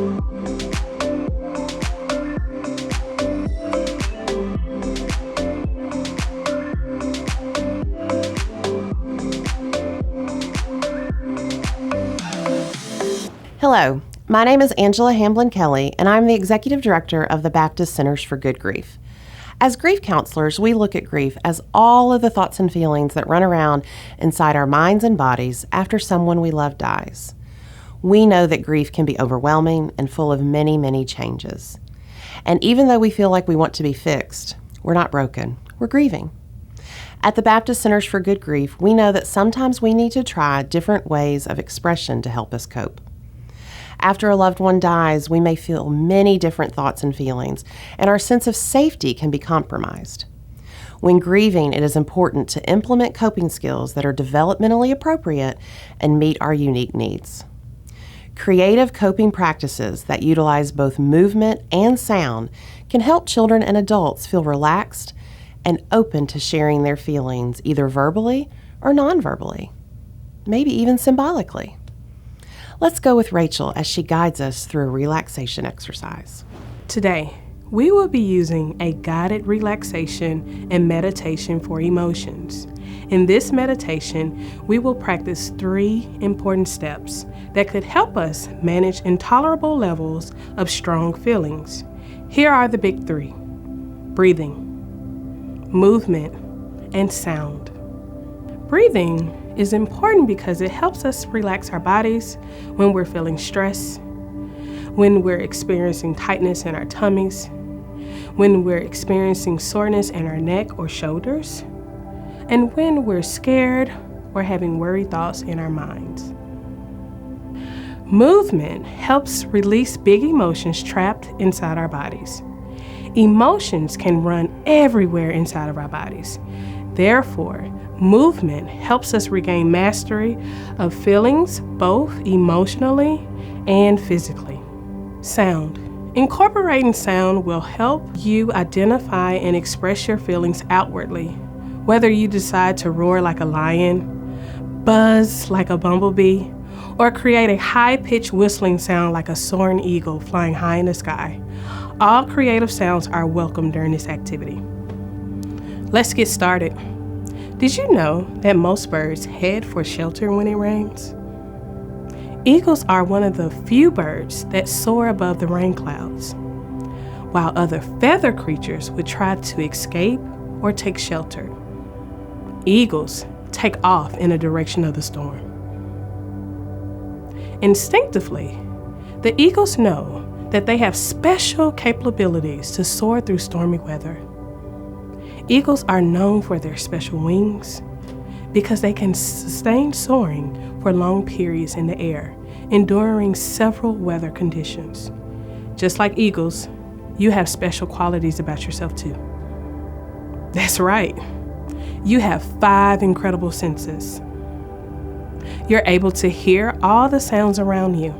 Hello, my name is Angela Hamblin-Kelly, and I'm the Executive Director of the Baptist Centers for Good Grief. As grief counselors, we look at grief as all of the thoughts and feelings that run around inside our minds and bodies after someone we love dies. We know that grief can be overwhelming and full of many, many changes. And even though we feel like we want to be fixed, we're not broken, we're grieving. At the Baptist Centers for Good Grief, we know that sometimes we need to try different ways of expression to help us cope. After a loved one dies, we may feel many different thoughts and feelings, and our sense of safety can be compromised. When grieving, it is important to implement coping skills that are developmentally appropriate and meet our unique needs. Creative coping practices that utilize both movement and sound can help children and adults feel relaxed and open to sharing their feelings, either verbally or non-verbally, maybe even symbolically. Let's go with Rachel as she guides us through a relaxation exercise. Today, we will be using a guided relaxation and meditation for emotions. In this meditation, we will practice 3 important steps that could help us manage intolerable levels of strong feelings. Here are the big 3: breathing, movement, and sound. Breathing is important because it helps us relax our bodies when we're feeling stress, when we're experiencing tightness in our tummies, when we're experiencing soreness in our neck or shoulders, and when we're scared or having worried thoughts in our minds. Movement helps release big emotions trapped inside our bodies. Emotions can run everywhere inside of our bodies. Therefore, movement helps us regain mastery of feelings, both emotionally and physically. Sound. Incorporating sound will help you identify and express your feelings outwardly, whether you decide to roar like a lion, buzz like a bumblebee, or create a high-pitched whistling sound like a soaring eagle flying high in the sky. All creative sounds are welcome during this activity. Let's get started. Did you know that most birds head for shelter when it rains? Eagles are one of the few birds that soar above the rain clouds, while other feathered creatures would try to escape or take shelter. Eagles take off in the direction of the storm. Instinctively, the eagles know that they have special capabilities to soar through stormy weather. Eagles are known for their special wings because they can sustain soaring for long periods in the air, enduring several weather conditions. Just like eagles, you have special qualities about yourself too. That's right. You have 5 incredible senses. You're able to hear all the sounds around you.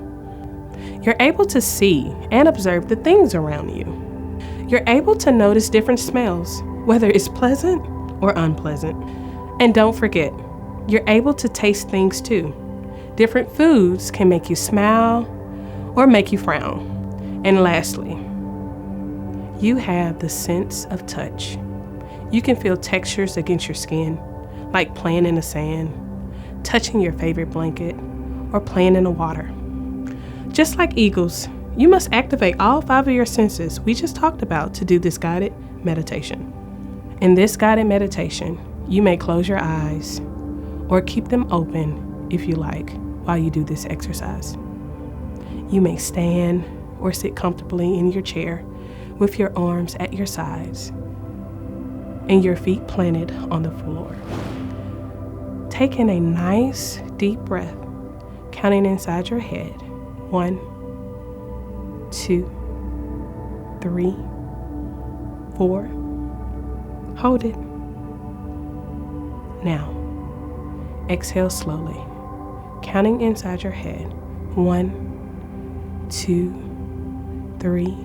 You're able to see and observe the things around you. You're able to notice different smells, whether it's pleasant or unpleasant. And don't forget, you're able to taste things too. Different foods can make you smile or make you frown. And lastly, you have the sense of touch. You can feel textures against your skin, like playing in the sand, touching your favorite blanket, or playing in the water. Just like eagles, you must activate all 5 of your senses we just talked about to do this guided meditation. In this guided meditation, you may close your eyes or keep them open if you like while you do this exercise. You may stand or sit comfortably in your chair with your arms at your sides and your feet planted on the floor. Take in a nice deep breath, counting inside your head. 1, 2, 3, 4. Hold it. Now, exhale slowly, counting inside your head. 1, 2, 3,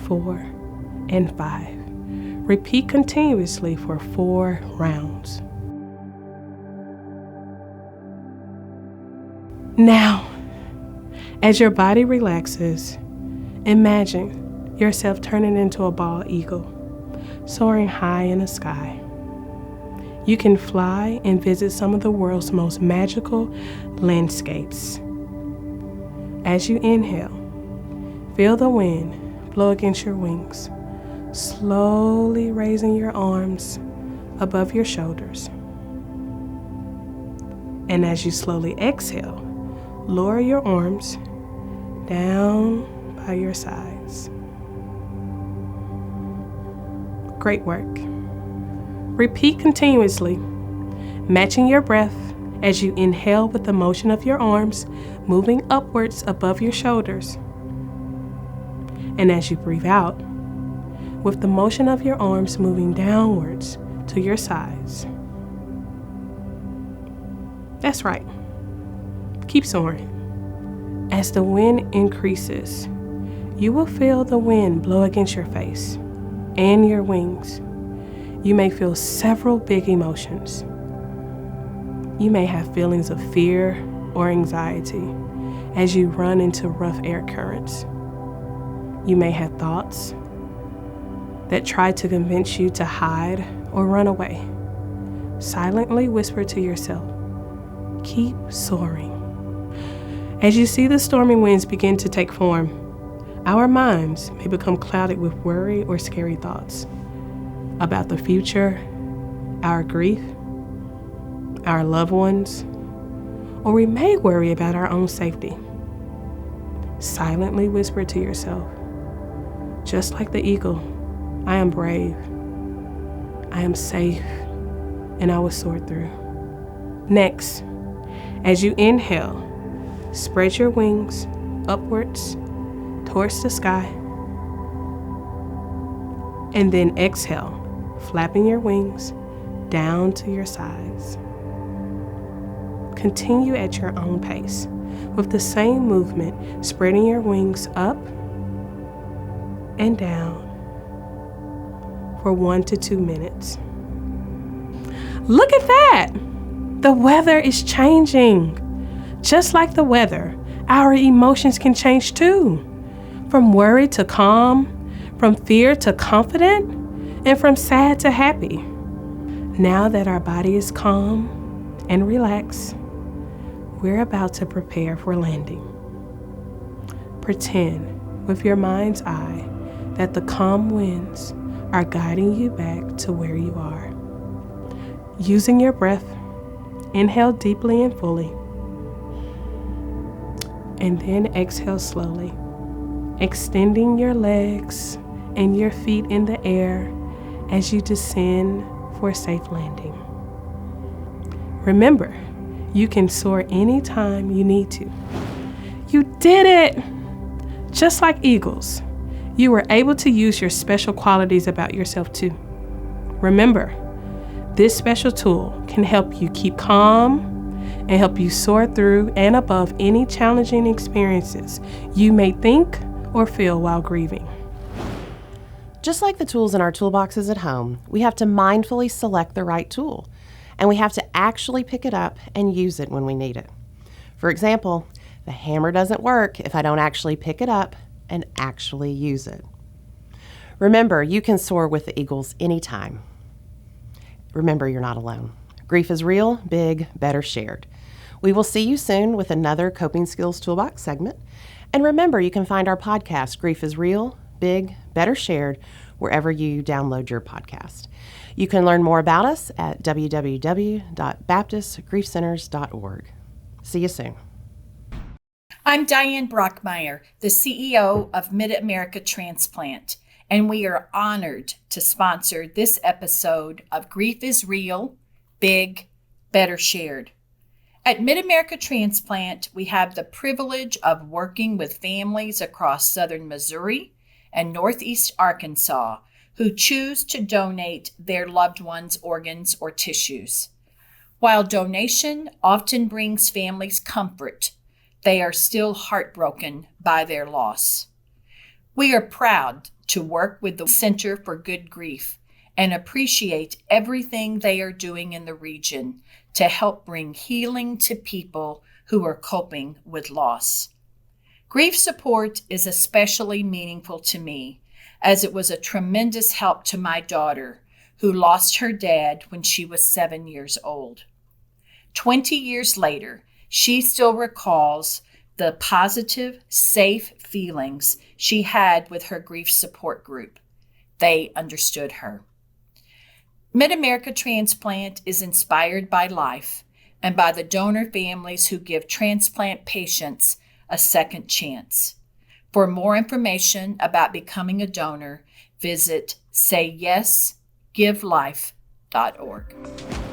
4, and 5. Repeat continuously for 4 rounds. Now, As your body relaxes, imagine yourself turning into a bald eagle, soaring high in the sky. You can fly and visit some of the world's most magical landscapes. As you inhale, feel the wind blow against your wings, slowly raising your arms above your shoulders. And as you slowly exhale, lower your arms down by your sides. Great work. Repeat continuously, matching your breath as you inhale with the motion of your arms moving upwards above your shoulders. And as you breathe out, with the motion of your arms moving downwards to your sides. That's right. Keep soaring. As the wind increases, you will feel the wind blow against your face and your wings. You may feel several big emotions. You may have feelings of fear or anxiety as you run into rough air currents. You may have thoughts that try to convince you to hide or run away. Silently whisper to yourself, keep soaring. As you see the stormy winds begin to take form, our minds may become clouded with worry or scary thoughts about the future, our grief, our loved ones, or we may worry about our own safety. Silently whisper to yourself, just like the eagle, I am brave, I am safe, and I will soar through. Next, as you inhale, spread your wings upwards towards the sky, and then exhale, flapping your wings down to your sides. Continue at your own pace with the same movement, spreading your wings up and down for 1 to 2 minutes. Look at that! The weather is changing. Just like the weather, our emotions can change too. From worry to calm, from fear to confident, and from sad to happy. Now that our body is calm and relaxed, we're about to prepare for landing. Pretend with your mind's eye that the calm winds are guiding you back to where you are. Using your breath, inhale deeply and fully, and then exhale slowly, extending your legs and your feet in the air as you descend for a safe landing. Remember, you can soar anytime you need to. You did it! Just like eagles, you were able to use your special qualities about yourself too. Remember, this special tool can help you keep calm and help you soar through and above any challenging experiences you may think or feel while grieving. Just like the tools in our toolboxes at home, we have to mindfully select the right tool, and we have to actually pick it up and use it when we need it. For example, the hammer doesn't work if I don't actually pick it up and actually use it. Remember, you can soar with the eagles anytime. Remember, you're not alone. Grief is real, big, better shared. We will see you soon with another Coping Skills Toolbox segment. And remember, you can find our podcast, Grief is Real, Big, Better Shared, wherever you download your podcast. You can learn more about us at www.baptistgriefcenters.org. See you soon. I'm Diane Brockmeyer, the CEO of Mid-America Transplant, and we are honored to sponsor this episode of Grief is Real, Big, Better Shared. At Mid-America Transplant, we have the privilege of working with families across southern Missouri and northeast Arkansas who choose to donate their loved ones' organs or tissues. While donation often brings families comfort, they are still heartbroken by their loss. We are proud to work with the Center for Good Grief and appreciate everything they are doing in the region to help bring healing to people who are coping with loss. Grief support is especially meaningful to me, as it was a tremendous help to my daughter, who lost her dad when she was 7 years old. 20 years later, she still recalls the positive, safe feelings she had with her grief support group. They understood her. Mid-America Transplant is inspired by life and by the donor families who give transplant patients a second chance. For more information about becoming a donor, visit sayyesgivelife.org.